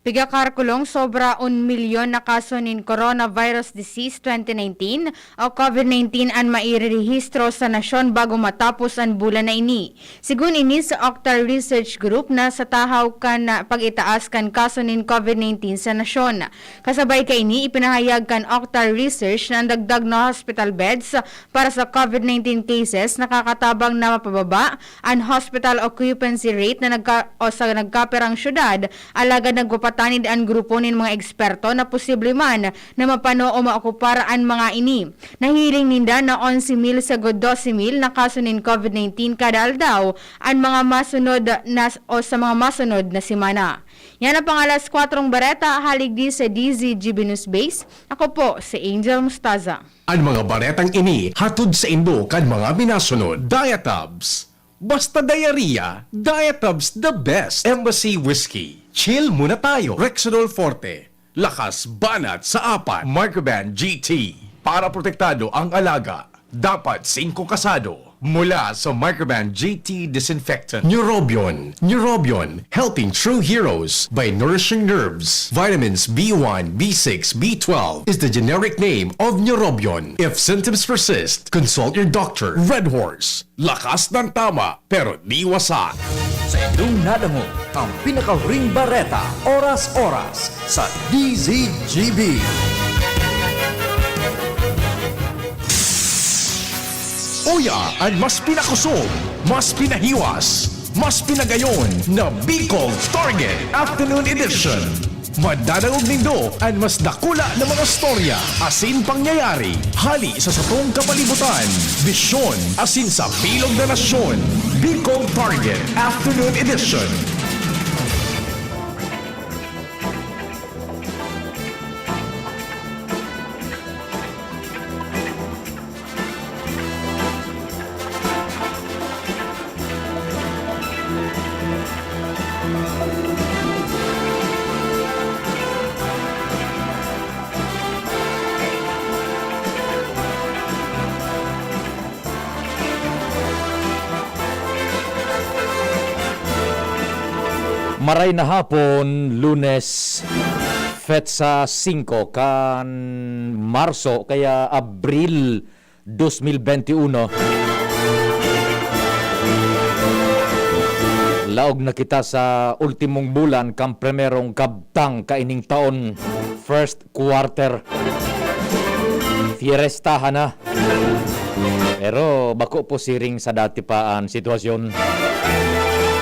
Pigakarkulong sobra 1 milyon na kaso nin coronavirus disease 2019 o COVID-19 ang mairehistro sa nasyon bago matapos ang bulan na ini. Sigun ini sa Octar Research Group na sa tahaw kan pag-itaas kan kaso nin COVID-19 sa nasyon. Kasabay ka ini ipinahayag kan Octar Research na ang dagdag na hospital beds para sa COVID-19 cases nakakatabang na mapababa ang hospital occupancy rate na sa nagkaperang syudad alagad nagpapatanid ang grupo nin mga eksperto na posible man na mapano o maokupar ang mga ini. Nahiling ninda na 11,000 sa 12,000 na kaso nin COVID-19 kada aldaw ang mga masunod na o sa mga masunod na simana. Yan ang pangalas 4 bareta halig di sa DZGB News Base. Ako po si Angel Mustaza. Ang mga baretang ini hatod sa Indo kan mga minasunod. Diatabs. Basta diarrhea, Diatabs the best. Embassy Whiskey. Chill muna tayo. Rexidol Forte. Lakas banat sa apat. Marcaban GT. Para protektado ang alaga. Dapat 5 kasado. Mula sa Marcaban GT Disinfectant. Neurobion. Neurobion. Helping true heroes by nourishing nerves. Vitamins B1, B6, B12 is the generic name of Neurobion. If symptoms persist, consult your doctor. Red Horse. Lakas ng tama, pero di wasak. Sa inyong nadamo ang pinaka-ring bareta, oras-oras sa DZGB. Uya ang mas pinakusog, mas pinahiwas, mas pinagayon na Bicol Target Afternoon Edition. Madadagog nindo ang mas dakula na mga storya, asin pangyayari, hali sa satong kapalibutan, bisyon, asin sa bilog na nasyon. Bicol Target Afternoon Edition. Maray na hapon, Lunes, Fetsa 5 kan Marso kaya Abril 2021. Laog na kita sa ultimong bulan kan primerong kabtang kaining taon, first quarter. Fiestahan na. Pero bako po siring sa dati pa ang sitwasyon.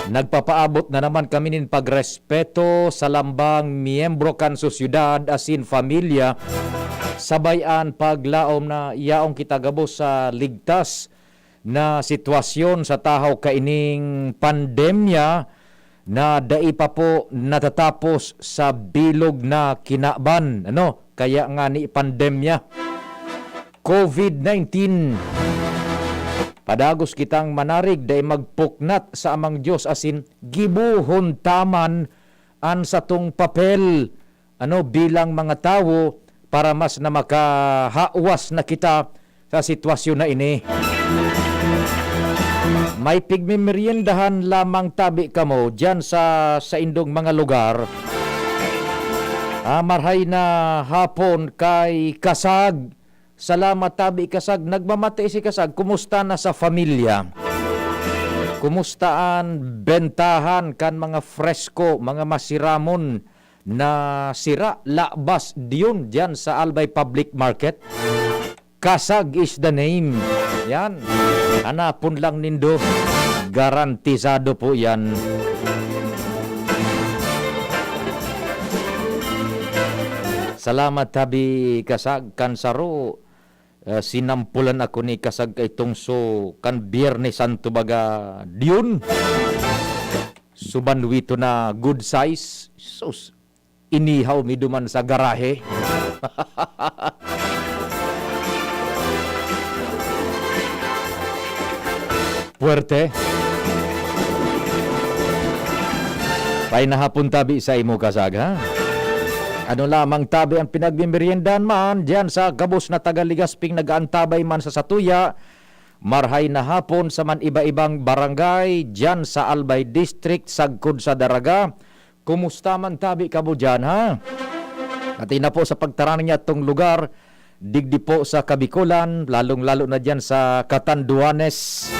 Nagpapaabot na naman kami nin pagrespeto sa lambang miyembro kan sosyudad asin familia sabayan paglaom na yaong kita gabos sa ligtas na sitwasyon sa tahaw kaining pandemya na dai pa po natatapos sa bilog na kinaban. Kaya nga ni pandemya COVID-19. Padagos kitang manarig day magpuknat sa amang Diyos asin gibuhon taman an satong papel bilang mga tao para mas na makahawas na kita sa sitwasyon na ini. May pigmimeriendahan lamang tabi kamo dyan sa indong mga lugar. Marhay na hapon kay Kasag. Salamat tabi Kasag. Nagmamatay si Kasag. Kumusta na sa familia? Kumustaan bentahan kan mga fresko, mga masiramon na sira labas diyon dyan sa Albay Public Market? Kasag is the name. Yan. Hanapon lang nindo. Garantisado po yan. Salamat tabi Kasag kansaro. Sinampulan ako ni Kasag kay tungso kan Biyernes Santo baga diyon. Subanwito na good size. Sus, inihaw mi duman sa garahe. Puerte. Pay na hapon tabi sa imo Kasag ha. Ano lamang tabi ang pinagmimeriendan man diyan sa gabos na Tagaligasping nagaantabay man sa Satuya. Marhay na hapon sa man iba-ibang barangay diyan sa Albay District sagkod sa Daraga. Kumusta man tabi ka mo dyan, ha? At na po sa pagtarang niya itong lugar, digdi po sa Kabikulan, lalong-lalo na dyan sa Catanduanes,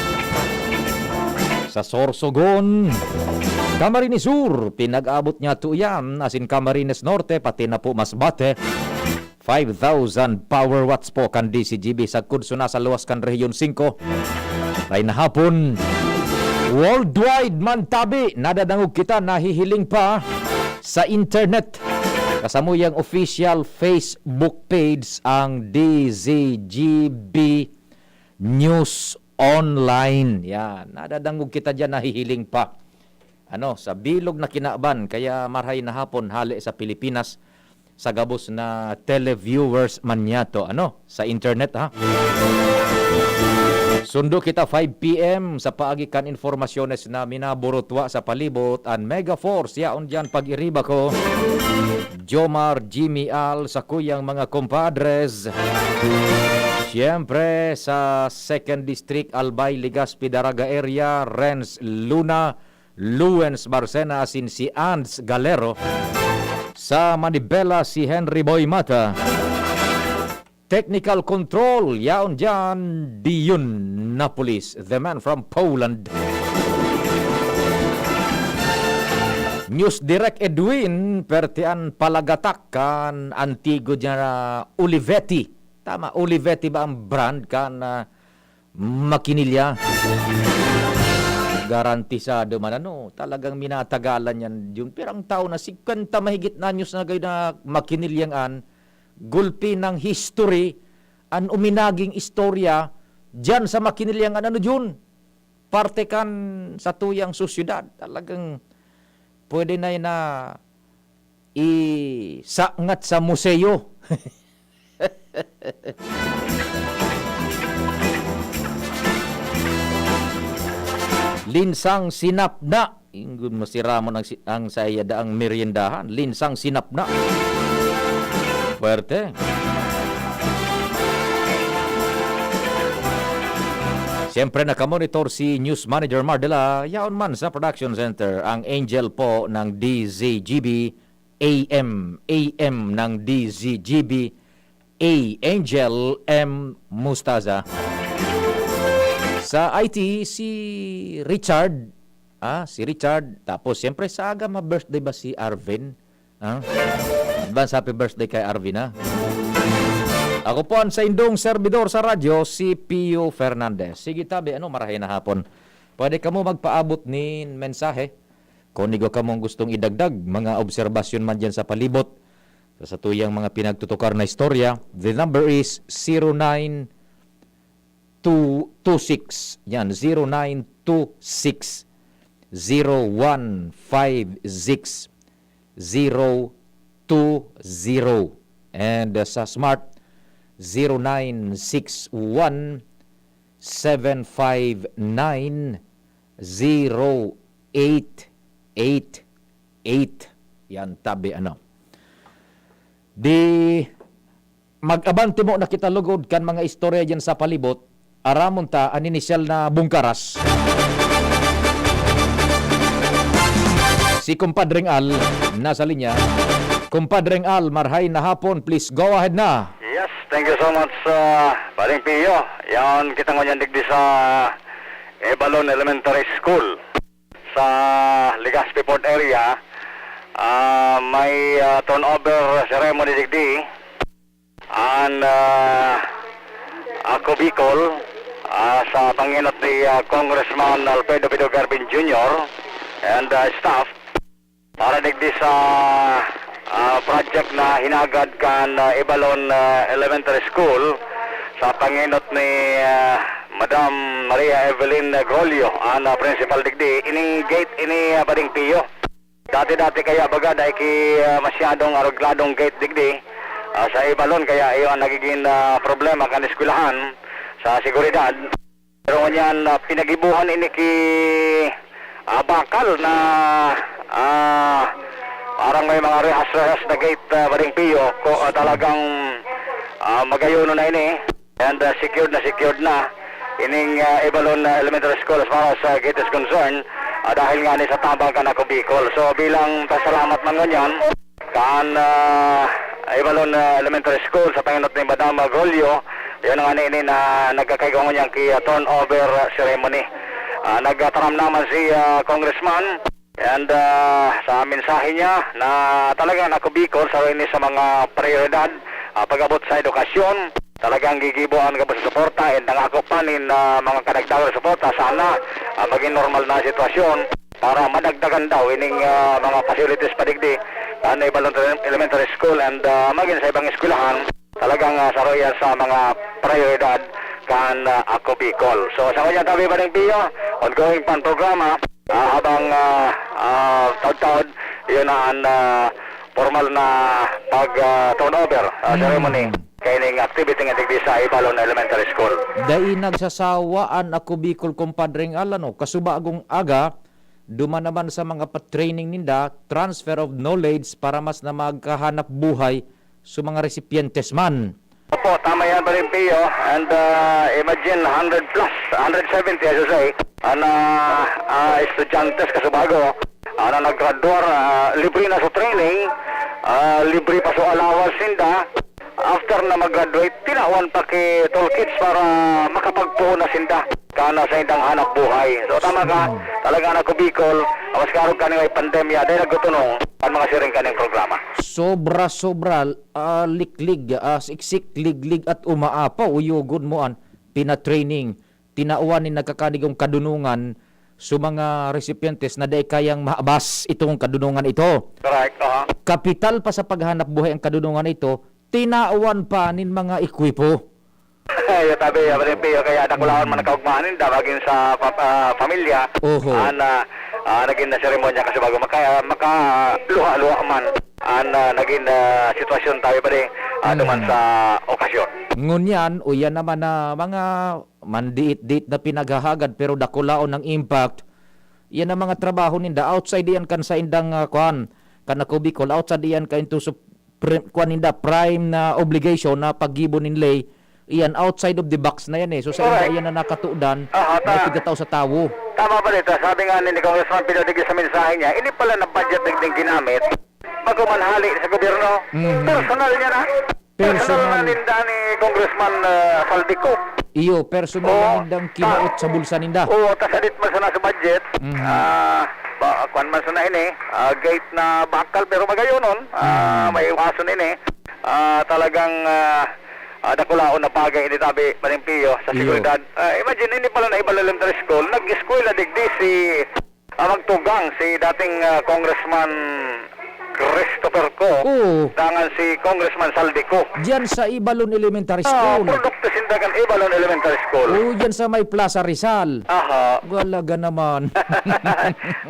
sa Sorsogon, Camarines Sur, pinag-abot niya to yan, as in Camarines Norte, pati na po Masbate, 5,000 power watts po kan DCGB sa kudso na sa luwas kan Region 5. Ay na hapon, worldwide man tabi, nadadangog kita, nahihiling pa sa internet. Kasamuyang official Facebook page ang DZGB News Online. Yan, nadadangog kita dyan, nahihiling pa. Sa bilog na kinaban, kaya marhay na hapon hali sa Pilipinas sa gabos na televiewers man niya to, sa internet, ha? Sundo kita 5 p.m. sa paagikan informasyones na minaburutwa sa palibot ang Mega Force. Yaon dyan pag-iriba ko. Jomar, Jimmy Al, sa kuyang mga compadres. Siyempre sa 2nd District, Albay, Legazpi, Daraga area, Renz Luna, Luens Barcena, asin si Ans Galero. Sa Manibela, si Henry Boy Mata. Technical control, yaon dyan, Dion Napolis, the man from Poland. News Direct Edwin, pertian palagatak kan Antigo dyan Olivetti. Tama, Olivetti ba ang brand kan makinilya? Garantisado man, talagang minatagalan yan. Yung pirang tao na 50 mahigit na news na gayon na makinilyang gulpi ng history, ang uminaging istorya, dyan sa makinilyang dyan. Parte kan sa tuyang susyudad. Talagang pwede na isangat sa museo. Linsang sinapna. Ingun masira mo ang saya daang meriendahan. Linsang sinapna. Puwerte. Siyempre nakamonitor si News Manager Mardela. Yaon man sa Production Center. Ang angel po ng DZGB. AM ng DZGB. Angel M. Mustaza. Sa IT, si Richard. Si Richard. Tapos, siyempre, sa aga ma-birthday ba si Arvin? Advance happy birthday kay Arvin, ha? Ako po ang sa indong servidor sa radyo, si Pio Fernandez. Sige tabi, marahay na hapon. Pwede ka mo magpaabot ni mensahe. Kung nigo ka mong gustong idagdag, mga obserbasyon man dyan sa palibot, sa tuyang mga pinagtutukar na istorya, the number is 0926. Yan, 0926 0156 020. And sa Smart, 0961 759 0888. Yan, tabi Di mag-abante mo na kita lugod kan mga istorya dyan sa palibot, aramon ta ang inisyal na bungkaras. Si Kumpadreng Al, nasa linya. Kumpadreng Al, marhay na hapon, please go ahead na. Yes, thank you so much, Paring Pio. Yan, kita ngunyan digdi sa Ebalon Elementary School sa Legazpi Port area. May turnover ceremony digdi and ako Bicol sa panginot ni Congressman Alfredo Pido Garbin Jr. and staff para digdi sa project na hinagad kan Ebalon Elementary School sa panginot ni Madam Maria Evelyn Grolio ang principal digdi ining gate ini Paring Pio. Dati kaya baga dahil masyadong arugladong gate digdi sa Ebalon kaya iyon nagiging problema kan eskwelahan sa seguridad. Pero ngunyan pinagibuhan ini ki bakal na parang may mga rehas na gate Paring Pio talagang magayono na ini and secured na ining Ebalon Elementary School as far as gate is concerned. dahil nga ni sa tabang ka na ko Bicol. So bilang pasalamat man nganyan kan Ibalon Elementary School sa panginot ni Madam Golio, yun nga ni na nagkakaigaw niyang turnover ceremony. Nagtaram naman si Congressman and sa mensahe niya na talagang ako Bicol sa rin sa mga prioridad pag-abot sa edukasyon, talagang gigibuan ka sa suporta and nangako pa nin mga kadagdagan suporta sana maging normal na sitwasyon para madagdagan daw ining mga facilities padigdi sa Ibalon Elementary School and maging sa ibang eskwelahan talagang saroyan sa mga prioridad kan ako Bicol. So sa kanya tabi ba ng Pio, ongoing pan programa habang taod-taod yun ang formal na pag-turnover ceremony kaining activity nga digdi sa Ibalon Elementary School. Dai nagsasawaan ako Bicol kumpadreng alano kasubagong aga duman naman sa mga pa-training ninda, transfer of knowledge para mas na magkahanap buhay sa mga recipientes man. Opo, tama yan pa rin Pio and imagine 100 plus 170 I should say na estudyantes kasubago na nag-graduar libre na sa training, libre pa sa allowance sinda. After na mag-graduate, tinawan pa kay toolkits para makapagpuho na sinda kana sa indang hanap buhay. So tama ka, talaga na ko Bicol, mas karong kanina may pandemya, dahil nagtutunong ang mga siring kaning programa. Sobra-sobra, liklig, siksik, liglig at umaapaw, uyugod mo an pina-training, tinauan ni nagkakanigong kadunungan sa mga recipientes na day kayang maabas itong kadunungan ito. Correct, Kapital pa sa paghanap buhay ang kadunungan ito, tinauan pa nin mga ekwipo. Yung tabi, Pio, kaya nakulaon man nakaugmanin, dawagin sa pamilya, Oho. naging na seremonya kasi bago makaluha-luha man naging sitwasyon tayo ba rin duman sa okasyon. Ngunyan, o yan naman na mga mandiit-diit na pinaghahagad pero dakulaon ng impact, yan ang mga trabaho ninda. Outside yan kan sa indang kanako Bicol, outside yan ka into kuan ninda prime na obligation na paggibo ninlay, iyan outside of the box na yan eh. So sa inda yan na nakatuudan, na tigataw sa tawo. Tama ba dito? Sabi nga ni Congressman Pinodigil sa mensahe niya, ini pala na budget din ginamit bago manhali sa gobyerno. Personal niya na. Personal na ninda ni Congressman Saldico. Iyo, personal na nindang kinuot sa bulsa ninda. Oo, tasadit man sana sa budget. Kuan man sana ini, gate na bakal pero magayonon, may iwason ini. Talagang dakulaon na pagay ini tabi Pio sa seguridad. Imagine ini pala na Ibalon Elementary School, nag-eskwela digdi si magtugang si dating Congressman Christopher Co. Dangan si Congressman Saldico. Diyan sa Ibalon Elementary School. Produkto sindagan Ibalon Elementary School. Diyan sa may Plaza Rizal. Walaga naman.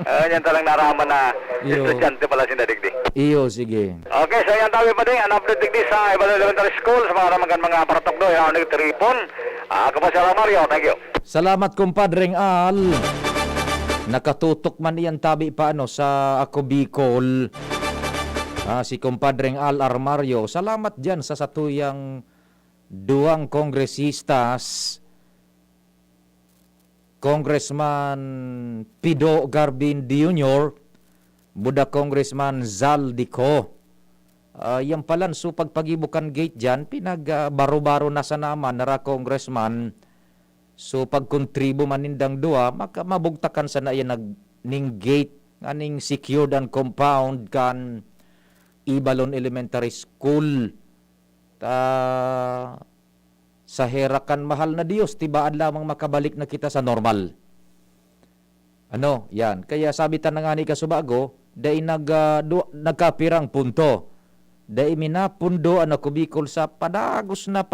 Yan talang naraman na estudyante pala sindadigdi. Iyo, sige. Okay, so yan tabi pa din. Ang update digdi sa Ibalon Elementary School sa mga ramagan mga paratok doon. Yung nagtiripon. Ako po si Mario. Thank you. Salamat kumpadreng Al. Nakatutok man iyan tabi paano sa ako Bicol. Si kumpadreng Al Armario. Salamat dyan sa satuyang duwang kongresistas. Congressman Pido Garbin Jr., Buda Congressman Zaldico. Yan palan, so pagpagibukan gate dyan, pinag-baro-baro na sa naman, nara Congressman. So pagkontribo man nindang duwa, mabugtakan sa na yan ning gate, aning secured and compound kan Ibalon Elementary School. Sa herakan mahal na Diyos, tibaan lamang makabalik na kita sa normal. Yan. Kaya sabi tanang ni Kasubago, dahil nagkapirang punto. Dahil minapundo ang ako Bicol sa padagos na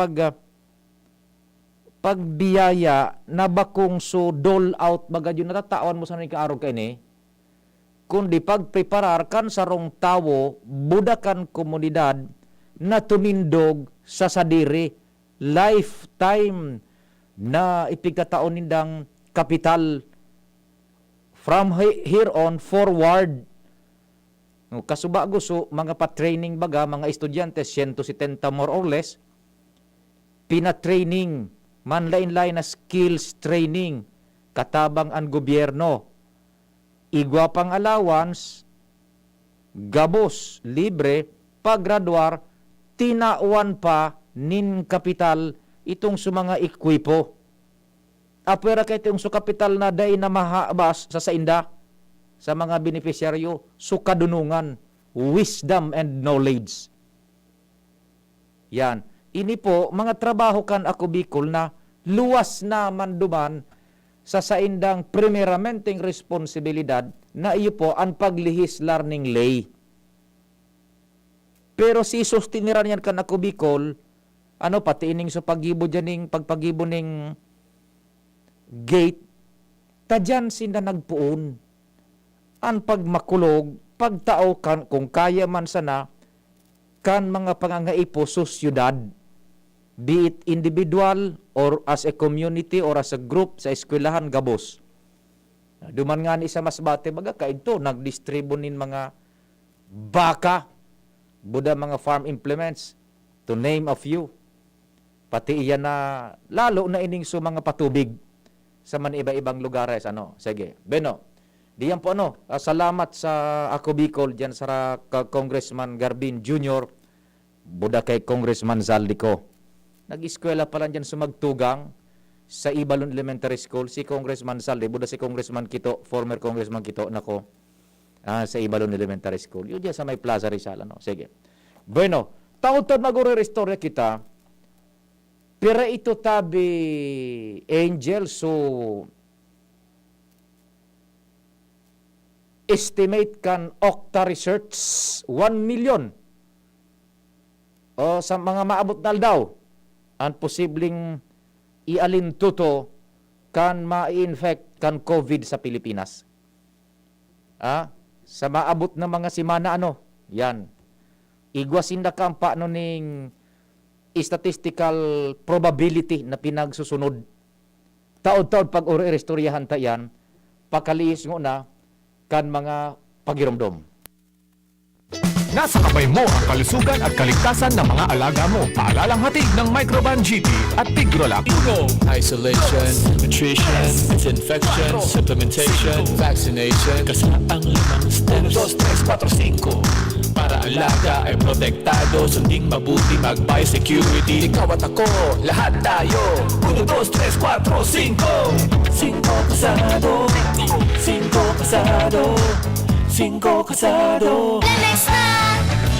pagbiyaya na bakong so dole out baga yun natatawan mo sa nang kaarog kayo ni. Kundi pagpreparar kan sa rong tawo, budakan komunidad na tumindog sa sadiri lifetime na ipigkataon nindang kapital from here on forward. Kasubago so mga pa-training baga, mga estudyante, 170 more or less, pina-training, manlain-lain na skills training, katabang ang gobyerno. igwa pang allowance, gabos, libre, paggraduar, tinawan pa nin kapital itong mga ikwipo. Apera kay itong kapital na day na mahabas sa sainda sa mga beneficiaryo, sukadunungan, wisdom and knowledge. Yan. Ini po, mga trabaho kan ako Bicol na luwas na manduman sa saindang primeramenting responsibilidad na iyo po ang paglihis learning lay. Pero si sustiniran yan kan ako Bicol, pati ining sa paggibo dyan pagpagibo ning gate, tadyan sinda nagpuon. Ang pagmakulog, pagtao kan, kung kaya man sana, kan mga pangangaipo sa syudad, be it individual or as a community or as a group sa eskwelahan gabos. Duman nga ni sa Masbate, baga kaito, nagdistribunin mga baka, buda mga farm implements, to name a few. Pati iyan na, lalo na ining so mga patubig sa man iba-ibang lugares. Sige, Beno, diyan po salamat sa ako Bicol, diyan sa Congressman Garbin Jr., buda kay Congressman Zaldico. Nag-eskwela pa lang dyan sumagtugang sa Ibalon Elementary School, si Congressman Saldi, buda si Congressman Kito, former Congressman Kito, sa Ibalon Elementary School. Yun dyan sa may Plaza Rizal, Sige. Bueno, taon-taon mag-re-restore kita, pero ito tabi, Angel, so estimate kan Okta Research 1 million sa mga maabot na daw ang posibleng ialintuto kan ma-infect kan COVID sa Pilipinas. Sa maabot na mga simana yan. Igwasinda ka ang paano ning statistical probability na pinagsusunod. Taon-taon pag uri-restoryahan ta yan, pakaliis ngo na kan mga pagiromdom. Nasa kamay mo ang kalusugan at kaligtasan ng mga alaga mo. Paalalang hatid ng Microban GT at Tigrolac. Isolation, nutrition, disinfection, supplementation, vaccination. Kasaang limang steps 1, 2, 3, 4, 5 para alaga ay protektado. Sunding mabuti mag-biosecurity. Ikaw at ako, lahat tayo 1, 2, 3, 4, 5 5 kasado 5 kasado 5 kasado. Lemex na!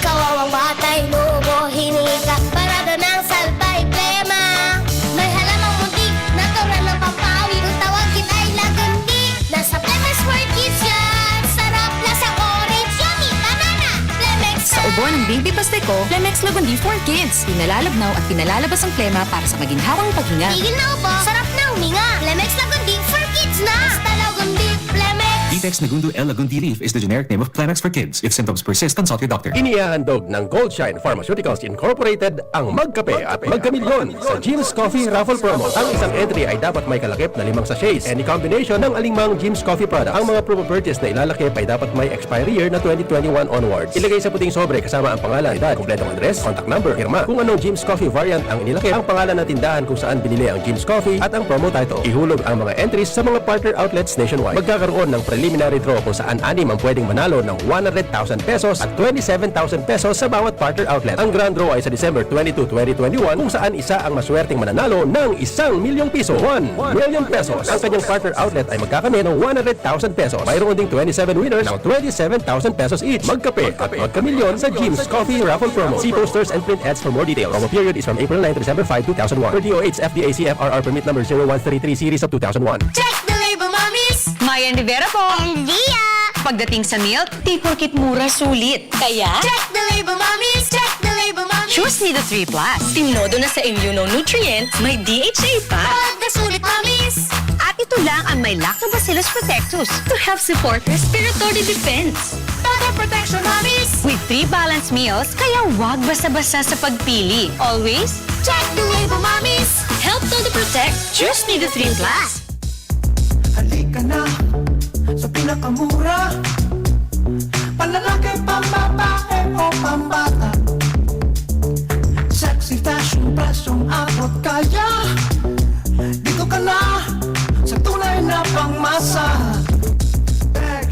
Kawawang batay, lubo, hinika, parada ng salbay, plema. May halamang muntik, natural ng papawi, kung tawagin ay lagandi. Nasa Plemex for Kids yan, sarap lasang orange, yummy, banana. Plemex na! Sa ubo ng Baby Pasteco, Plemex Lagundi for Kids. Pinalalabnaw at pinalalabas ang plema para sa maginhawang paghinga. Tigil na ubo, sarap na huminga. Plemex Lagundi for Kids na! Basta Lagundi, Plemex! Detex Nagundu L. Lagundi Leaf is the generic name of Plemex for kids. If symptoms persist, consult your doctor. Inihahandog ng Goldshine Pharmaceuticals Incorporated ang Magkape at Magkamilyon sa Jim's Coffee Raffle Promo. Ang isang entry ay dapat may kalakip na 5 sachets. Any combination ng alingmang Jim's Coffee product. Ang mga promo purchase na ilalakip ay dapat may expiry year na 2021 onwards. Ilagay sa puting sobre kasama ang pangalan, edad, kompletong address, contact number, firma. Kung anong Jim's Coffee variant ang inilakip, ang pangalan ng tindahan kung saan binili ang Jim's Coffee at ang promo title. Ihulog ang mga entries sa mga partner outlets nationwide. Magkakaroon ng preliminary draw kung saan 6 ang pwedeng manalo ng 100,000 pesos at 27,000 pesos sa bawat partner outlet. Ang grand draw ay sa December 22, 2021 kung saan isa ang maswerteng mananalo ng 1 milyong piso. 1 million pesos. Ang kanyang partner outlet ay magkakamit ng 100,000 pesos. Mayroon ding 27 winners ng 27,000 pesos each. Magkape at magkamilyon sa Jim's Coffee Raffle Promo. See posters and print ads for more details. Promo period is from April 9 to December 5, 2001. Per DOH FDA CFRR permit number 0133 series of 2001. Check the label, mommies! Mayan Rivera po. And Dia! Pagdating sa milk, di porkit mura sulit. Kaya, Check the label, mommies! Check the label, mommies! choose Nido 3 Plus. Tinodo na sa immunonutrients, may DHA pa. Pagkasulit, mommies! At ito lang ang may Lactobacillus protectus to help support respiratory defense. Total protection, mommies! With 3 balanced meals, kaya wag basta-basta sa pagpili. Always, Check the label, mommies! help Todo protect. Choose Nido 3 Plus. Halika na sa pinakamura. Panlalaki, pambabae o pambata. Sexy fashion, presyong abot kaya. Dito ka na sa tunay na pangmasa. Peg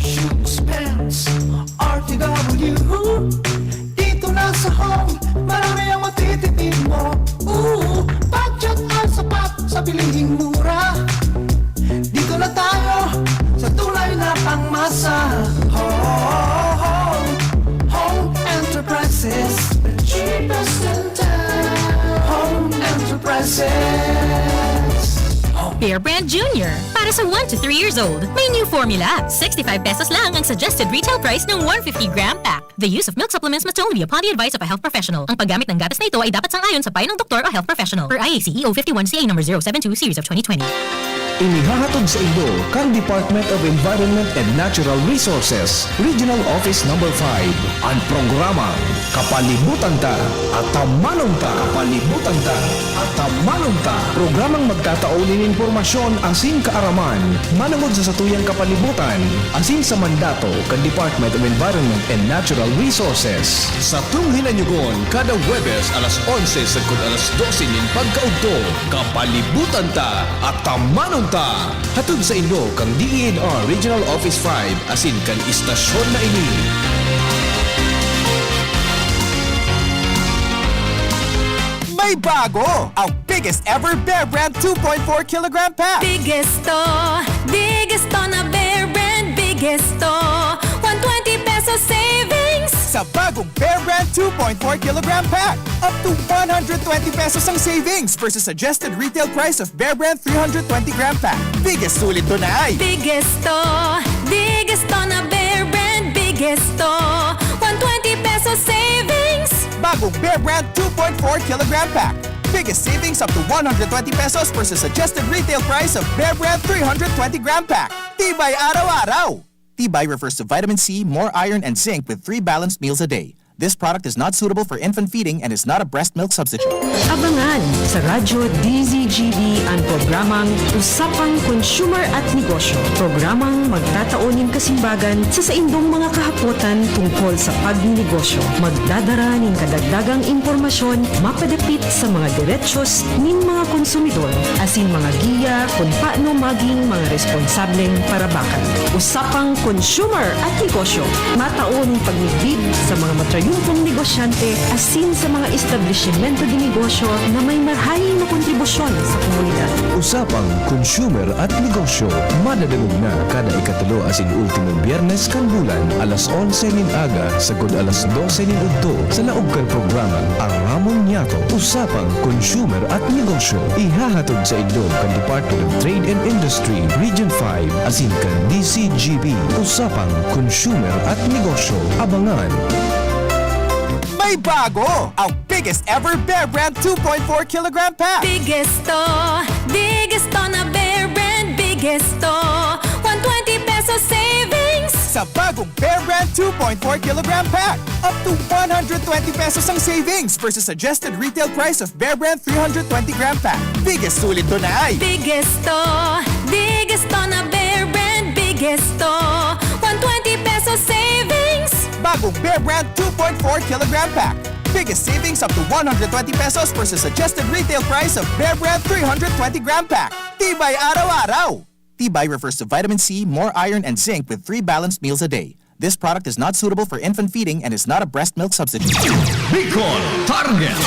Bear Brand Junior. Para sa 1 to 3 years old, may new formula. 65 pesos lang ang suggested retail price ng 150-gram pack. The use of milk supplements must only be upon the advice of a health professional. Ang paggamit ng gatas na ito ay dapat sang-ayon sa payo ng doktor o health professional. Per IAC EO 51CA number 072 series of 2020. Inihahatod sa inyo kang Department of Environment and Natural Resources, Regional Office No. 5, ang programa Kapalibutan Ta at Tamanong Ta. Kapalibutan Ta at Tamanong Ta. Programang magtataon ng impormasyon asin kaaraman, manangod sa satuyang kapalibutan, asin sa mandato kan Department of Environment and Natural Resources. Sa tunghinanyugon, kada Huwebes alas 11 sa alas 12 nin pagkaugto, Kapalibutan Ta at Tamanong Ta. Hatod sa inyo kang DENR Regional Office 5 asin kan istasyon na ini. May bago! Ang biggest ever Bear Brand 2.4 kilogram pack! Biggest to na Bear Brand. Biggest to, 120 pesos savings. Sa bagong Bear Brand 2.4 kilogram pack, up to 120 pesos ang savings versus suggested retail price of Bear Brand 320 gram pack. Biggest sulit to na ay Biggest to na Bear Brand. Biggest to, 120 pesos savings. bagong Bear Brand 2.4 kilogram pack. Biggest savings up to 120 pesos versus suggested retail price of Bear Brand 320 gram pack. Tibay araw-araw! Tibay refers to vitamin C, more iron, and zinc with 3 balanced meals a day. This product is not suitable for infant feeding and is not a breast milk substitute. Abangan sa Radyo DZGB ang programang Usapang Consumer at Negosyo. Programang magtataonin kasimbagan sa indong mga kahapotan tungkol sa pagnegosyo. Magdadara ng kadagdagang impormasyon mapadapit sa mga diretsyon nin mga konsumidor asin mga giya kung paano maging mga responsableng parabakan. Usapang Consumer at Negosyo. Mataon pagnibig sa mga matrayumpong negosyante asin sa mga establishmento de negosyo na may marhaing na kontribusyon sa komunidad. Usapang Consumer at Negosyo. Madadagog na kada ikatulo asin ultimo biyernes kan bulan alas 11 nin aga sagod alas 12 nin udto sa laog kan programang Aramon Niato. Usapang Consumer at Negosyo. Ihahatod sa inyo kan Department of Trade and Industry Region 5 asin kan DCGB. Usapang Consumer at Negosyo. Abangan! May bago! Ang biggest ever Bear Brand 2.4 kilogram pack! Biggest to na Bear Brand. Biggest to, 120 pesos savings. Sa bagong Bear Brand 2.4 kilogram pack, up to 120 pesos ang savings versus suggested retail price of Bear Brand 320 gram pack. Biggest sulit to na ay Biggest to na Bear Brand. Biggest to, 120 pesos savings. bagong Bear Brand 2.4 kilogram pack. Biggest savings up to 120 pesos versus suggested retail price of Bear Brand 320 gram pack. Tibay araw-araw! Tibay refers to vitamin C, more iron, and zinc with 3 balanced meals a day. This product is not suitable for infant feeding and is not a breast milk substitute. Bicol Target!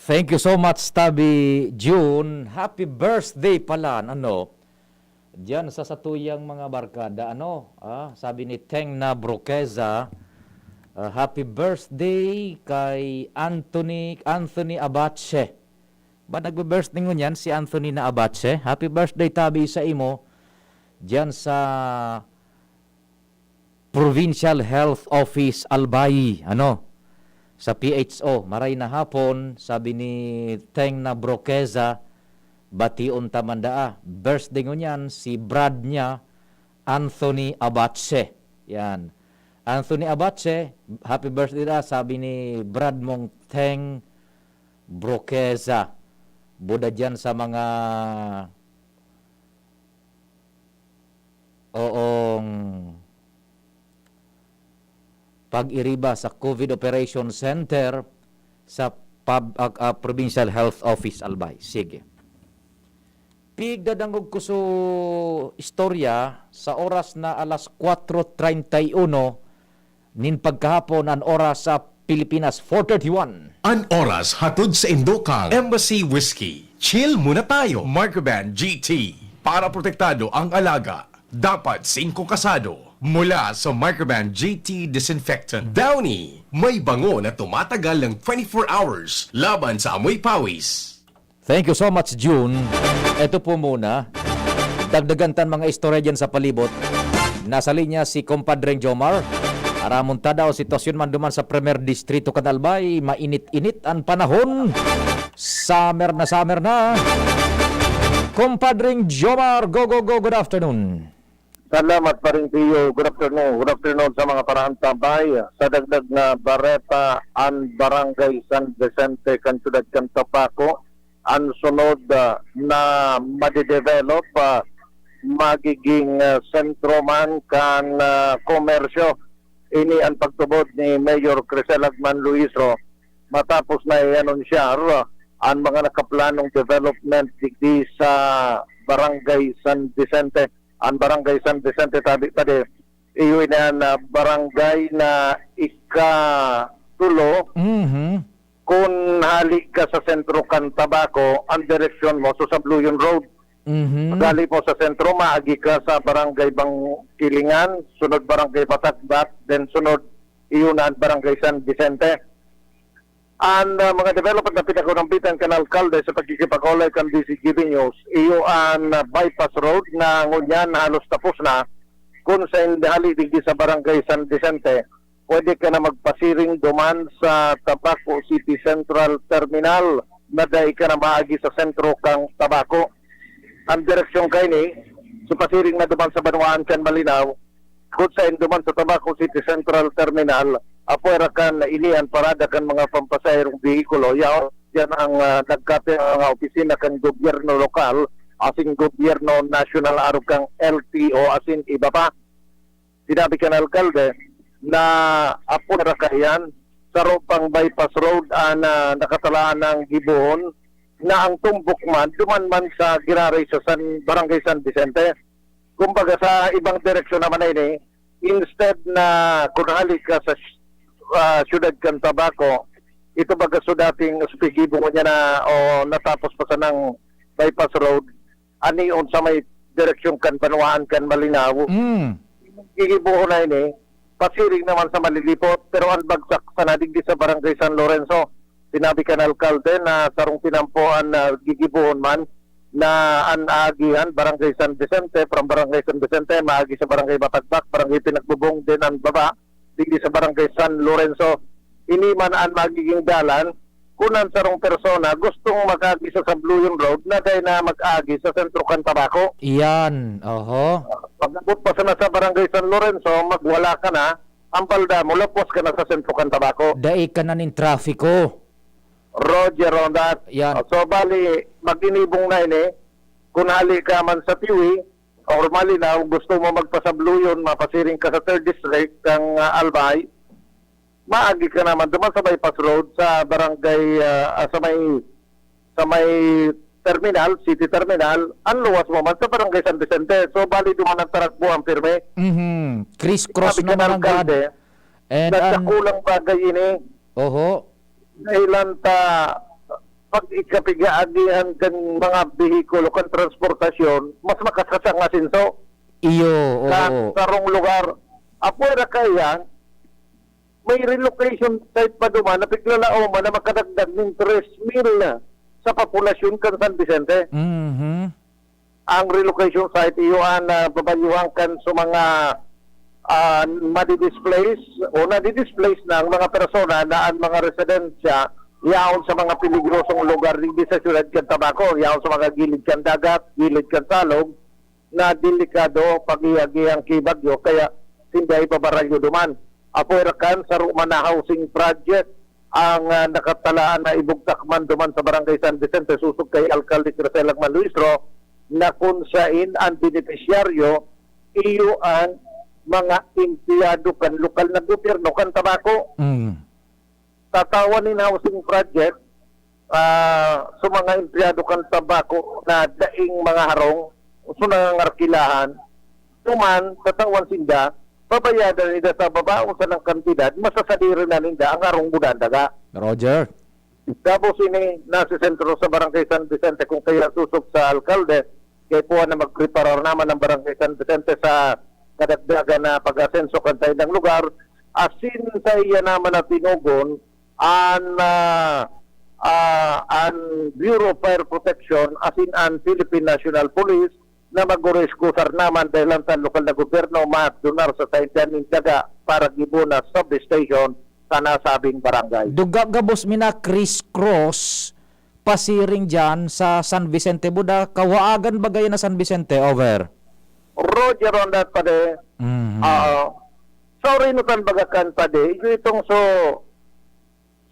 Thank you so much, Tabi June. Happy birthday pala, diyan sa satuyang mga barkada, sabi ni Teng na Broqueza, happy birthday kay Anthony Abache. Ba nagbe-birthday ngun yan si Anthony na Abache? Happy birthday, Tabi, sa imo diyan sa Provincial Health Office Albay, sa PHO. Maray na hapon, sabi ni Teng na Broqueza, bation tamandaa. Birthday ngunyan si Brad niya, Anthony Abache. Yan. Anthony Abache, happy birthday na, sabi ni Brad mong Teng Broqueza. Buda dyan sa mga pag-iriba sa COVID Operation Center sa Provincial Health Office Albay. Sige. Pigdadangog ko so istorya sa oras na alas 4:31 nin pagkahapon ang oras sa Pilipinas 4:31. An oras hatod sa Indokang Embassy Whiskey. Chill muna tayo. Microban GT. Para protektado ang alaga, dapat 5 kasado. Mula sa Microban GT Disinfectant. Downy. May bango na tumatagal ng 24 hours laban sa amoy pawis. Thank you so much, June. Ito po muna. Dagdagan tan mga istorya dyan sa palibot. Nasa linya si Compadreng Jomar. Aramunta daw sitwasyon man duman sa Premier Distrito Canalbay. Mainit-init ang panahon. Summer na. Compadreng Jomar, go, good afternoon. Salamat pa rin tiyo. Good afternoon. Good afternoon sa mga paraang tabay. Sa dagdag na Bareta ang Barangay San Vicente, Kansyudad Cantapaco, ang sunod na madidevelop, magiging sentro man kan komersyo. Ini ang pagtubod ni Mayor Crisel Agman Luisro matapos na i-anunsyar ang mga nakaplanong development di sa Barangay San Vicente. Ang Barangay San Vicente tadi iyon na barangay na ikatulo. Kung hali ka sa sentro Cantabaco, ang direksyon mo sa Sabluyon Road. Gali mo sa sentro, maagi ka sa Barangay Bangkilingan, sunod Barangay Batagbat, then sunod iyon ang Barangay San Vicente. Ang mga development na pinakunampitan kan alkalde sa pagkikipag-olay kan DCGB News, iyo ang bypass road na ngunyan halos tapos na. Kung sa indahali digdi sa Barangay San Vicente, pwede ka na magpasiring duman sa Tabaco City Central Terminal na dahi ka na maagi sa sentro kang Tabaco. Ang direksyon kay ni, sa pasiring na duman sa Banuaan kan Malinaw, kung sa duman sa Tabaco City Central Terminal, apuera kan inian parada kan mga pampasahirong bihikulo. Yan ang nagkate mga opisina kan gobyerno lokal, asing gobyerno national araw kang LTO, asin iba pa. Sinabi kan alkalde, na apura kayan sa ropang bypass road na nakatalaan ng Giboon na ang tumbok man duman man sa giraray sa Barangay San Vicente. Kumbaga sa ibang direksyon naman ini, instead na kunhali ka sa siyudad Cantabaco, ito baga so dating Gibon niya na o natapos pa sa ng bypass road, ani on sa may direksyon kan Banuaan kan Malinaw. Gigibuhon na ini pasiring naman sa Malilipot, pero ang bagsak sa nadigdi sa Barangay San Lorenzo. Sinabi kan alkalde na sarong pinampuan na gigibuhon man na ang aagihan Barangay San Vicente, from Barangay San Vicente maagi sa Barangay Batagbak, Barangay Pinagbubong din ang baba digdi sa Barangay San Lorenzo. Ini man ang magiging dalan kunan sarong persona gustong mag-agi sa Sabluyon Road na dahil na mag-agi sa sentro Cantabaco. Iyan, Pag-abot pa sana sa Barangay San Lorenzo, magwala ka na, ang palda mo, lapos ka na sa sentro Cantabaco. Dai ka na nin trafiko. Roger on that. Yan. So, bali, mag-inibong na ini, kung hali ka man sa Piwi, or Malinaw, gusto mo magpasabluyon, mapasiring ka sa 3rd District ng Albay, maagi ka naman duman sa bypass road sa barangay sa may terminal, city terminal, ang luwas mo man sa Barangay San Vicente. So bali duman ang tarakbo ang pirme. Criss-cross na man ang gad. And nasa kulang bagay ini. Dahilan ta pag ikapigaadihan kan mga bihikulo kan transportasyon, mas makasasang asinso. Iyo, sarong lugar. Apuera kaya may relocation type pa duman na piglalao man na makadagdag ng 3,000 na sa populasyon kan San Vicente. Ang relocation site iyon babayuhan kan sa mga madi-displace o nadi-displace na ang mga persona na ang mga residensya yaon sa mga peligrosong lugar dito sa siyudad kan Tabaco, yaon sa mga gilid kan dagat, gilid kan salog na delikado pag-iagihang kibagyo kaya sinday pabaralyo duman. Apuera kan sa Rumana Housing Project ang nakatalaan na ibugtak man duman sa Barangay San Vicente susog kay Alkalde Crisel Agman Luisro na kung saan ang beneficiaryo iyo ang mga empleyado kan lokal na gobyerno kan Tabaco. Tatawanin housing project sa mga empleyado kan Tabaco na daing mga harong so nangangarkilahan tuman tatawan sinda pabayadan nila sa babaong sa ng kantidad, masasadirin na nila ang arong budandaga. Roger. Tapos ini nasa sentro sa Barangay San Vicente kung kaya susok sa alkalde, kaya po na magpreparar naman ng Barangay San Vicente sa kadagdagan na pag-asenso kantay ng lugar, asin sa iya naman na tinugon ang ang Bureau of Fire Protection as in ang Philippine National Police na mag-rescue naman dahil sa lokal na gobyerno ma-donar sa taintianing tiyaga para gibuna sub-station sa nasabing barangay. Dugag gabos mina criss-cross pasiring dyan sa San Vicente Buda. Kawaagan bagay na San Vicente, over. Roger on that pade. Sorry nutan bagakan pade. Itong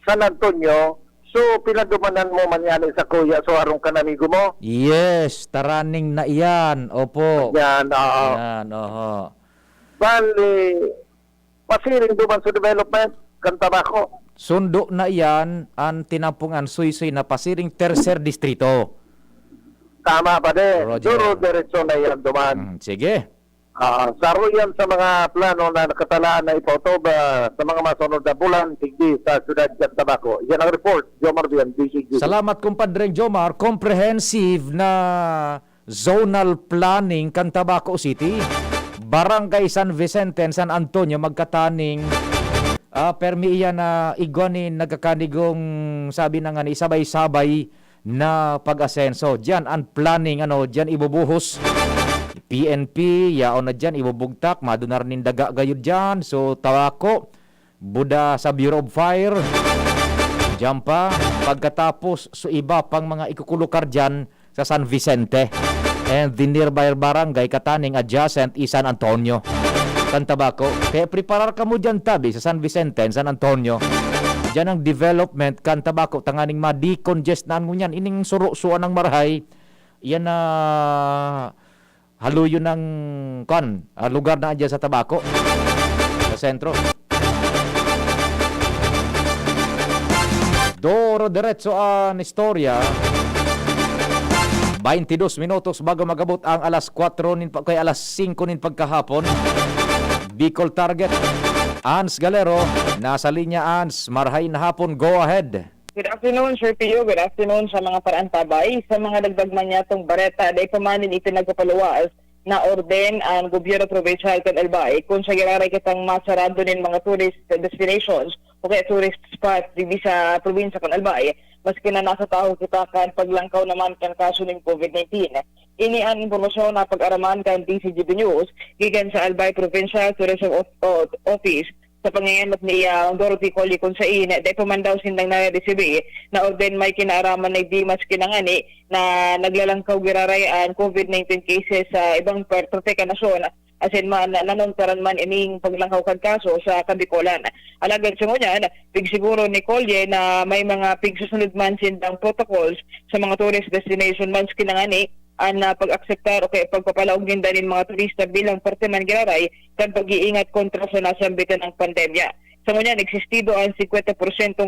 San Antonio, so pinadumanan mo manyani sa kuya so arong kanamigo mo? Yes, taraning na iyan. Opo. Yan, Yan, oho. Bali, pasiring duman sa development, Kantabako. Sundo na iyan ang tinampungan suy-suy na pasiring tercer distrito. Tama pa de. Roger. Duro diretso na yan duman. Sige. Saro yan sa mga plano na nakatalaan na ipotoba sa mga masunod na bulan, tigdi sa siyudad Kantabako. Yan ang report, Jomar Bian, DCG. Salamat kumpadreng Jomar. Comprehensive na zonal planning Cantabaco City. Barangay San Vicente, San Antonio, magkataning permi iyan na igwanin nagkakanigong sabi na nga ni sabay-sabay na pag-asenso. Diyan ang planning, diyan ibubuhos. PNP, yaon na dyan, ibubugtak, madunar nin daga gayud dyan. So, tawako, Buda sa Bureau of Fire. Diyan pa, pagkatapos, so iba pang mga ikukulukar dyan sa San Vicente. And the nearby barangay, kataning adjacent, San Antonio. Cantabaco. Kaya preparar ka mo dyan tabi sa San Vicente, San Antonio. Diyan ang development, Cantabaco, tanganing ma-decongest na mo yan. Ining suro-suan ng marahay, yan na haluyo ng lugar na dyan sa Tabaco, sa sentro. Doro diretso ang istorya. 22 minutos bago magabot ang alas 4 kay alas 5 nin pagkahapon. Bicol Target. Ans Galero, nasa linya Ans, marhay na hapon, go ahead. Good afternoon, Sir Pio. Good afternoon sa mga parantabay. Sa mga dagdag man yatong bareta, day pamanin ito nagpapaluwas na orden ang gobyerno provincial kan Albay kung sa giraray kitang masarado nin mga tourist destinations o kaya tourist spots di sa probinsya kan Albay, maski na nasa tao kita kan paglangkaw naman kan kaso ng COVID-19. Ini ang impormasyon na pag-araman kan DCGB News gikan sa Albay Provincial Tourism Office sa pangyayamot ni Dorothy Collie kung sa in, dahil pumandaw sindang na-receive na orden may kinaaraman na di mas kinangani na naglalangkaw giraray ang COVID-19 cases sa ibang parte ka nasyon asin man nanontaran man ining paglangkaw kan kaso sa Kabikolan. Alagad sa ngunyan, siguro ni Collie na may mga pigsusunod man sindang protocols sa mga tourist destination man kinangani ang pag-akseptar o kaya pagpapalaog din din mga turista bilang parte man giraray kan pag-iingat kontra sa nasambitan ng pandemya. Sa ngunyan, existido ang 50%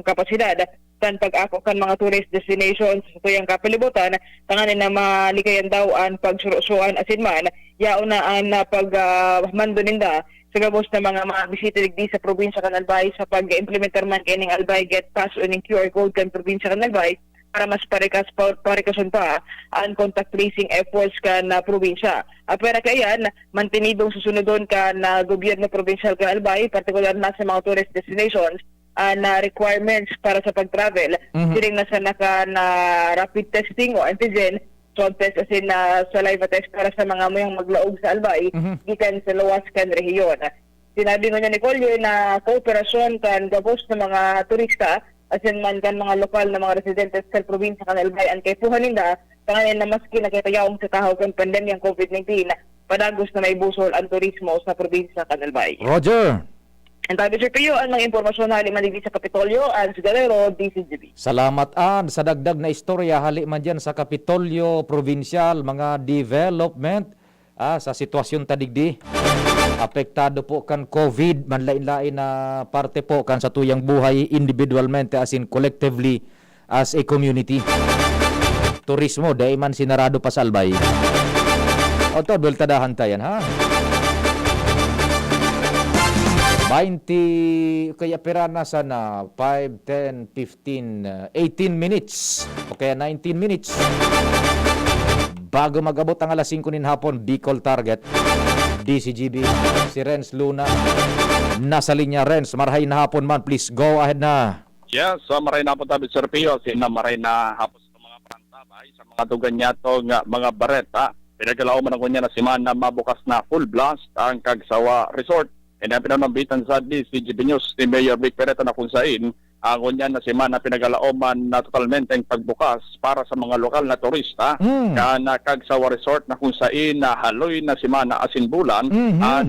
kapasidad kan pag-ako kan mga tourist destinations sa tuyang kapalibutan, tanganin na malikayan daw ang pagsurusuan asin man, yaon na ang pag-mando ninda sa gabos na mga bisita digdi sa probinsya kan Albay sa pag-implementar man kining Albay Get Pass o ning QR code kan probinsya kan Albay para mas parikason pa ang contact tracing efforts ka na probinsya. Pero kayan, mantinidong susunodon ka na gobyerno provincial ka Albay, partikular na sa mga tourist destinations, na requirements para sa pag-travel. Siring na sa rapid testing o antigen, swab test asin na saliva test para sa mga mayang maglaog sa Albay, gikan sa luwas kan rehiyon. Sinabi nga ni Collie na kooperasyon kan gabos ng mga turista asin man kan mga lokal na mga residentes sa probinsya kan Albay ang kaypuhan nila tanganin na maski nakitayaong sa kahaw kan pandemyang COVID-19 padagos na may busol ang turismo sa probinsya kan Albay. Roger. Ang tabi Sir Pio, ang mga impormasyon hali man sa Kapitolyo, Ans Galero, DCGB. Salamat sa dagdag na istorya hali man dyan sa Kapitolyo Provincial, mga development sa sitwasyon tadigdi. Apektado po kan COVID, manlain-lain na parte po kan sa tuyang buhay individualmente as in collectively as a community. Turismo, dahil man sinarado pa sa Albay. O to, dultadahan tayan ha. 20, kaya pera na sana 5, 10, 15, 18 minutes o kaya 19 minutes bago mag-abot ang alas 5 nin hapon. Bicol Target, DCGB, si Renz Luna nasa linya. Renz, marhay na hapon man, please go ahead na. Yes, so maray na po tabi Sir Pio, maray na hapos ng mga parantabay sa mga tugan niya to nga mga bareta. Pinagkalauman ako niya na simana mabukas na full blast ang Kagsawa Resort. E na pinanambitan sa DCGB News ni Mayor Vic Pereta na kung saan ang niya na simana pinagkalauman na totalmente ang pagbukas para sa mga lokal na turista na Kagsawa Resort na kung saan na haloy na simana asinbulan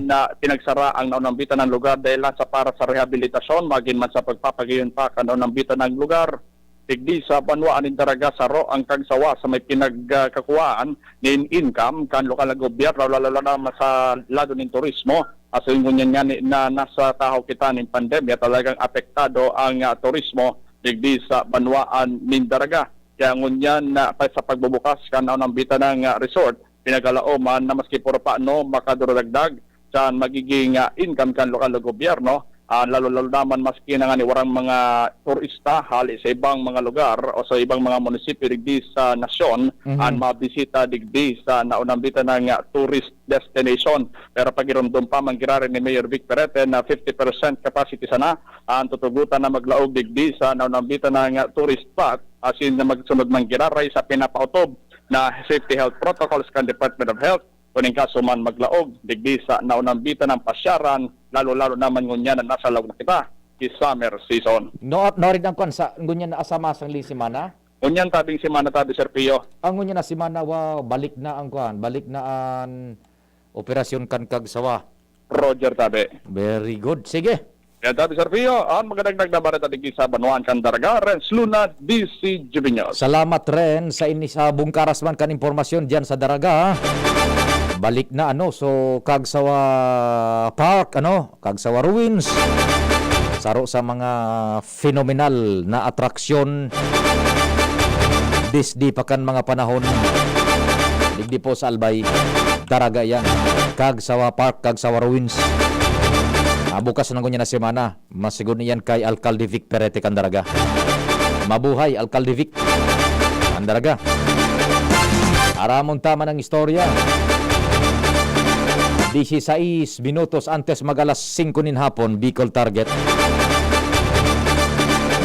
na pinagsara ang naunambitan ng lugar dahil sa para sa rehabilitasyon maging man sa pagpapagayon pa ka naunambitan ng lugar. Tigdi sa banwaan ng Daraga Saro ang Kagsawa sa may pinagkakuhaan ng income kan lokal na gobyerno lalo na sa lado ng turismo. Aso yung ngunyan nga na nasa tahaw kita ng pandemya talagang apektado ang turismo tigdi sa banwaan ng Daraga. Kaya ngunyan na sa pagbubukas kan ng bitan ng resort pinagalaoman na maski puro paano makaduragdag sa magiging income kan lokal na gobyerno. Lalo-lalo naman maski na nga ni warang mga turista hali sa ibang mga lugar o sa ibang mga munisipyo digdi sa nasyon ang mabisita digdi sa naunambitan ng tourist destination. Pero pag-irumdum pa manggirarin ni Mayor Vic Perete na 50% capacity sana ang tutugutan na maglaog digdi sa naunambitan ng tourist spot asin na magsunod manggiraray sa pinapautob na safety health protocols kan Department of Health. Kuning kaso man maglaog, digdi sa naunambitan ng pasyaran, lalo-lalo naman ngunya na nasa laog na kita, is summer season. Norid ang kwan sa ngunya na asama sang simana? Ngunyan tabing simana tabi Sir Pio. Ang ngunya na simana, wow, balik na ang kwan, balik na ang operasyon kan Kagsawa. Roger tabi. Very good, sige. Kaya tabi Sir Pio, ang magandang na bareta digdi sa Banuan kan Daraga, Renz Luna, DCGB News. Salamat rin sa sa bungkaras man kan impormasyon dyan sa Daraga. Balik na so Kagsawa Park, Kagsawa Ruins. Saro sa mga phenomenal na atraksyon. Disdi pa kan mga panahon. Digdi po sa Albay. Daraga yan. Kagsawa Park, Kagsawa Ruins. Bukas na niya na semana. Masigun yan kay Alcalde Vic Perete kan Daraga. Mabuhay Alcalde Vic kan Daraga. Aramon tama ng istorya. 16 minutos antes mag-alas 5 nin hapon, Bicol Target.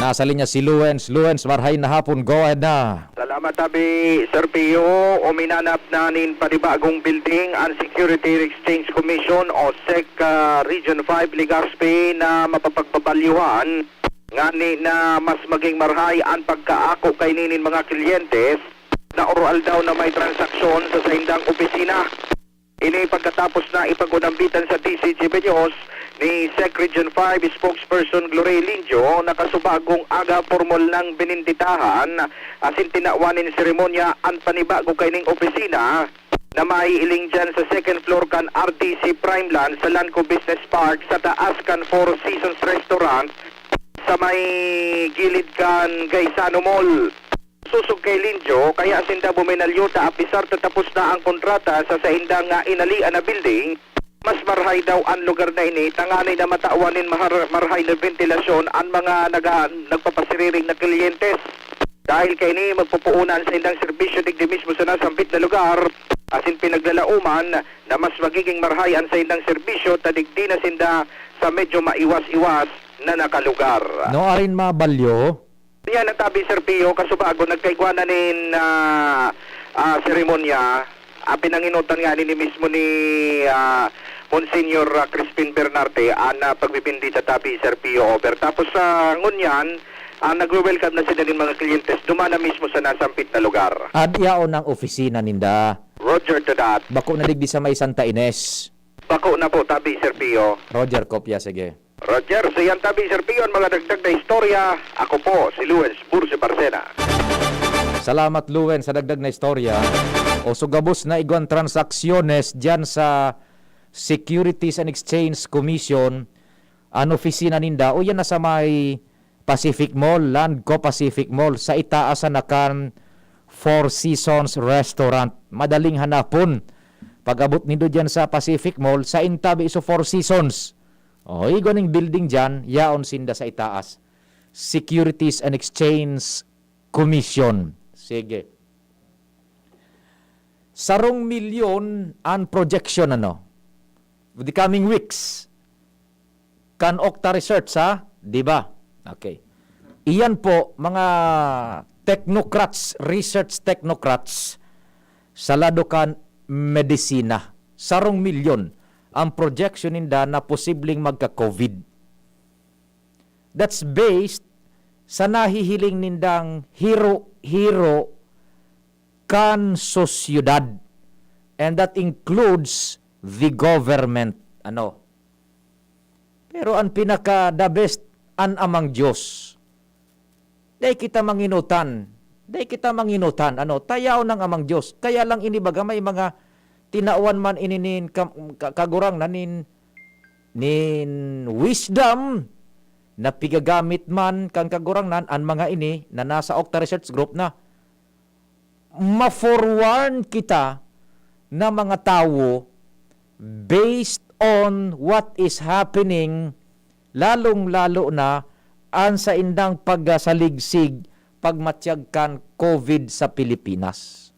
Nasa linya si Luens. Luens, marhay na hapon. Go ahead na. Salamat tabi Sir Pio. Uminanap na nin panibagong building ang Security Exchange Commission o SEC Region 5 Legazpi na mapapagbabalyuhan ngani na mas maging marhay ang pagkaako kay ninin mga klientes na oral daw na may transaksyon sa saindang opisina. Ini pagkatapos na ipag-unambitan sa DCGB News ni SEC Region 5 spokesperson Gloria Linjo nakasubagong aga formal ng bininditahan asin tinawanin seremonya ang panibago kayning opisina na maiiling dyan sa second floor kan RTC Primeland sa Lanco Business Park sa taas kan Four Seasons Restaurant sa may gilid kan Gaisano Mall. Susog kay Linjo, kaya sinda buminalyuta apisar tatapos na ang kontrata sa saindang inalian na building. Mas marhay daw ang lugar na ini, tanganay na mataawanin marhay na ventilasyon ang mga nagpapasiriring na klientes. Dahil kay ini magpupuunan sa indang serbisyo digdi mismo sa nasambit na lugar, asin pinaglalauman na mas magiging marhay ang sa indang serbisyo tadigdi na sinda sa medyo maiwas-iwas na nakalugar. No arin mabalyo. Yan ang tabi Sir Pio, kasubago nagkaigwanan nin seremonya, pinanginutan nga ni mismo ni Monsignor Crispin Bernarte ang pagbibindi sa tabi Sir Pio over. Tapos sa ngunyan, nagwe-welcome na sila ng mga klientes dumana mismo sa nasampit na lugar. At yaon ang opisina ninda. Roger to that. Bako na digdi sa may Santa Ines. Bako na po tabi Sir Pio. Roger, kopya, sige. Roger, sa yan tabi Sir Pio, mga dagdag na istorya. Ako po, si Luens Burse Barcena. Salamat Luwen sa dagdag na istorya. O sugabos na igwan transaksyones dyan sa Securities and Exchange Commission ang opisina ninda. O yan na sa may Pacific Mall, Landco Pacific Mall. Sa itaasan na kan Four Seasons Restaurant. Madaling hanapon. Pag-abot nindo dyan sa Pacific Mall, sa intabi iso Four Seasons. O, iganing building dyan, yaon sinda sa itaas. Securities and Exchange Commission. Sige. Sarong milyon ang projection the coming weeks. Kan Okta Research, ha? Diba? Okay. Iyan po, mga technocrats, research technocrats, sa ladukan medisina. 1 milyon ang projection ninda na posibleng magka-COVID. That's based sa nahihiling nindang hero kan sosyudad. And that includes the government. Pero ang pinaka-the best, an amang Diyos. Dahil kita manginutan. Tayaw ng amang Diyos. Kaya lang inibaga may mga tinauan man ininin kagurang na nin wisdom na pigagamit man kang kagurang nan ang mga ini na nasa Okta Research Group na ma-forward kita na mga tao based on what is happening, lalong-lalo na ang sa indang pagsaligsig pagmatiyagkan COVID sa Pilipinas.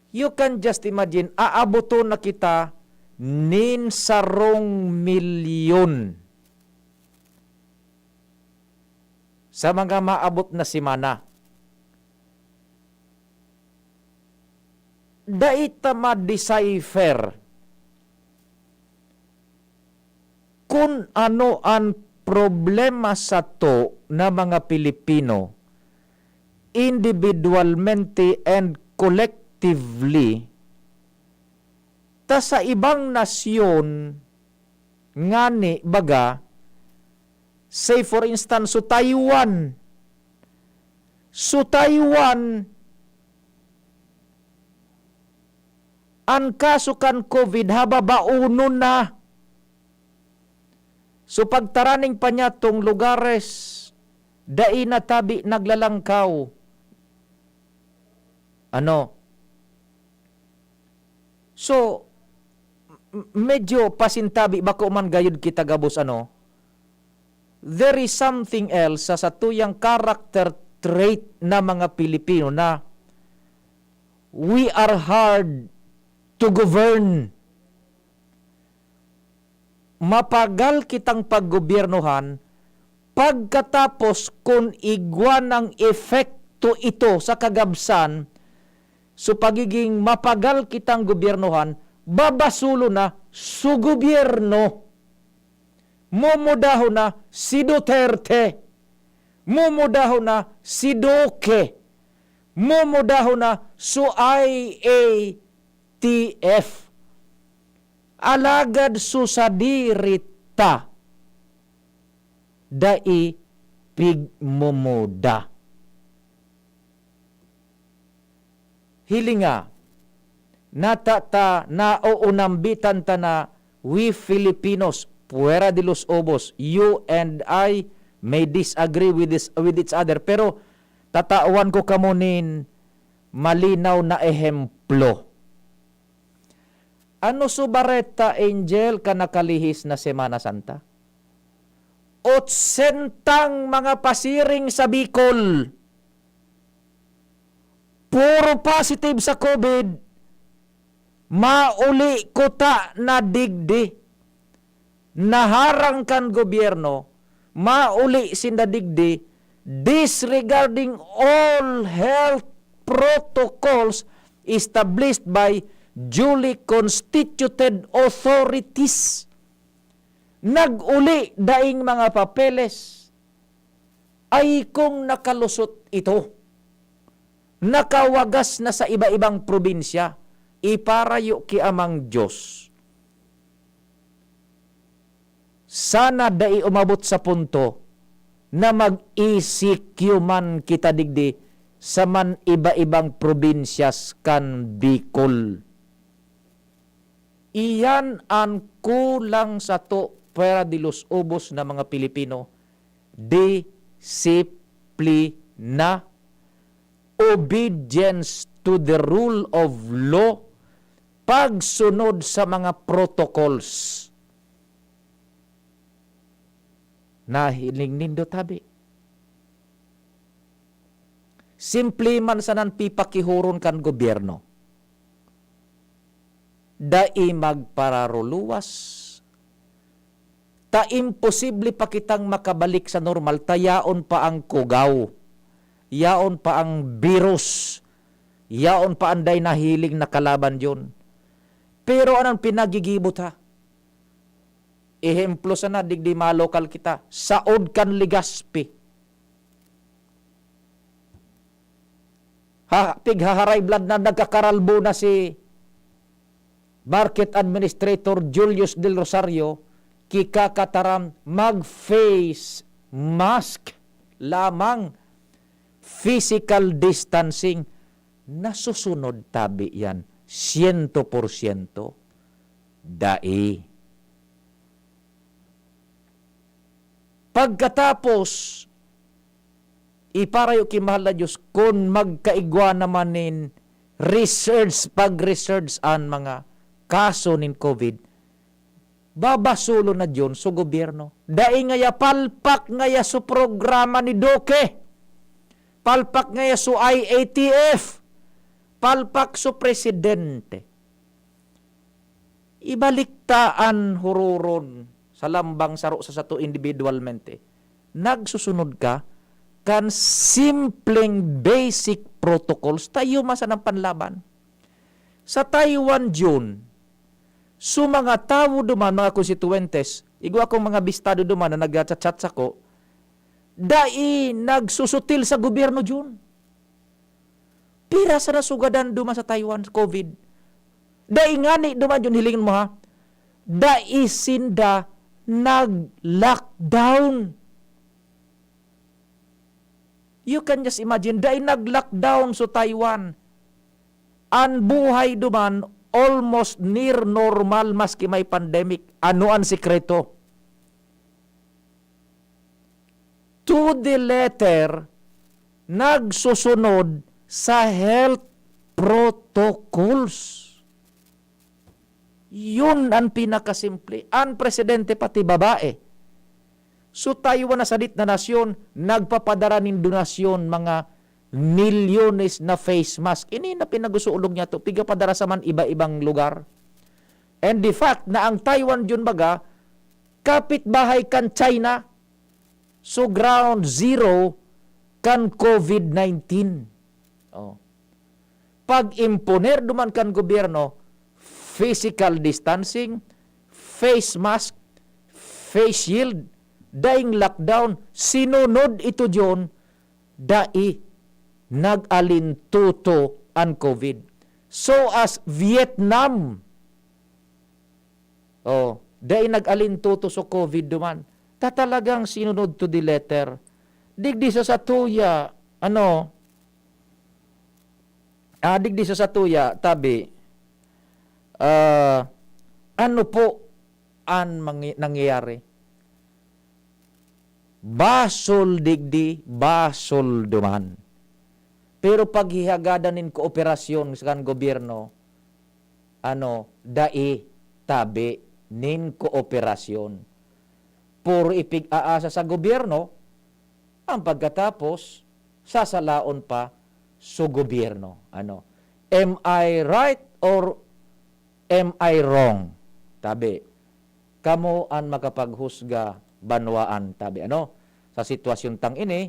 You can just imagine, aaboto na kita nin 1 milyon sa mga maabot na simana. Daita ma-decipher kung ano ang problema sa to na mga Pilipino individualmente and collectively ta sa ibang nasyon ngani baga, say for instance so Taiwan ang kasukan COVID hababaunon na. So pagtaraning pa niya tong lugares, dai na tabi naglalangkaw. So, medyo pasintabi bako man gayud kita gabos there is something else sa tuyang character trait na mga Pilipino na we are hard to govern. Mapagal kitang paggobyernohan pagkatapos kung igwa ng efekto ito sa kagabsan, so pagiging mapagal kitang gobyernohan, babasulo na su gobyerno. Mumudaho na si Duterte, mumudaho na si Duque, mumudaho na su IATF. Alagad susadirita dai pigmumuda. Hilinga natata nauunambitan ta na we Filipinos fuera de los obos, you and I may disagree with each other, pero tatawan ko kamunin malinaw na ehemplo. Ano subareta, Angel, ka nakalihis na Semana Santa? 80 mga pasiring sa Bicol. Puro positive sa COVID. Mauli kuta na digdi. Naharang kan gobyerno. Mauli sinda digdi. Disregarding all health protocols established by duly constituted authorities. Nag-uli daing mga papeles. Ay kung nakalusot ito, nakawagas na sa iba-ibang probinsya, iparayo ki amang Diyos. Sana dai umabot sa punto na mag-ECQ man kita digdi sa man iba-ibang probinsyas kan Bicol. Iyan ang kulang sa to pera de los obos na mga Pilipino. Disiplina, obedience to the rule of law, pagsunod sa mga protocols. Nahiling nindo tabi. Simple man sanan pipakihuron kan gobyerno. Dai magpararuluwas ta imposible pa kitang makabalik sa normal, ta yaon pa ang kugaw, yaon pa ang virus, yaon pa anday nahiling na kalaban yun. Pero anong pinagigibot ha? Ehemplo sana, digdi malokal kita, saod kan Ligaspi. Tighaharay blood na nagkakaralbo na si Market Administrator Julius Del Rosario, kikakataram mag-face mask lamang, physical distancing, nasusunod tabi yan, 100% dai. Pagkatapos, iparayo ki mahal na Diyos, kung magkaigwa naman nin pag-research ang mga kaso nin COVID, babasulo na Diyon sa gobyerno. Dai ngaya palpak ngaya sa programa ni Doke, palpak ngaya sa IATF, palpak sa presidente. Ibaliktaan hururon sa lambang saro sa sato individualmente. Nagsusunod ka kan simpleng basic protocols, tayo masa ng panlaban. Sa Taiwan, June, so mga tao duman, mga konstituentes, igwa akong mga bistado duman na nag-chat-chat ko, dai nagsusutil sa gobyerno, June. Pira sa nasugadan duman sa Taiwan, COVID. Dai ngani duman, June, hilingin mo ha, dai sinda nag-lockdown. You can just imagine, dahil nag-lockdown sa Taiwan, ang buhay duman almost near normal maski may pandemic. Ano ang sikreto? To the letter, nagsusunod sa health protocols. Yun ang pinakasimple. Ang presidente pati babae. So Taiwan na sadit na nasyon, nagpapadara nin donasyon mga milyones na face mask. Ini na pinagusuulog niya to. Pigapadara sa man iba-ibang lugar. And the fact na ang Taiwan yun baga, kapitbahay kan China, so ground zero kan COVID-19. Oh. Pag imponer duman kan gobyerno, physical distancing, face mask, face shield, daing lockdown, sinunod ito diyon, dai nag-alintuto ang COVID. So as Vietnam, dai nag-alintuto sa COVID duman, tatalagang sinunod to the letter. Digdi sa satuya, digdi sa satuya, tabi, ano po ang nangyayari? Basol digdi, basol duman. Pero paghihagadan nin kooperasyon sa kan gobyerno, dai tabi nin kooperasyon. Puro ipig-aasa sa gobyerno, ang pagkatapos, sasalaon pa sa gobyerno. Am I right or am I wrong? Tabi, kamo ang makapaghusga banwaan, tabi. Sa sitwasyon tang ini,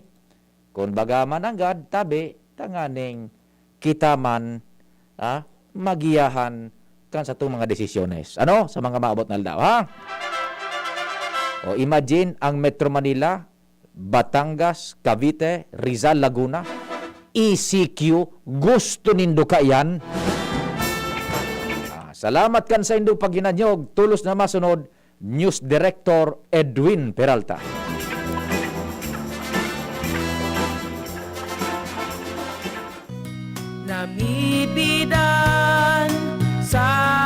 kung bagaman anggad, tabi, tanganing kita man magiyahan kan sa itong mga desisyones. Sa mga maabot na daw, ha? O imagine ang Metro Manila, Batangas, Cavite, Rizal, Laguna, ECQ, gusto nindo ka yan. Salamat kan sa indong paghinanyog, tulos na masunod, News Director Edwin Peralta. Namibidan sa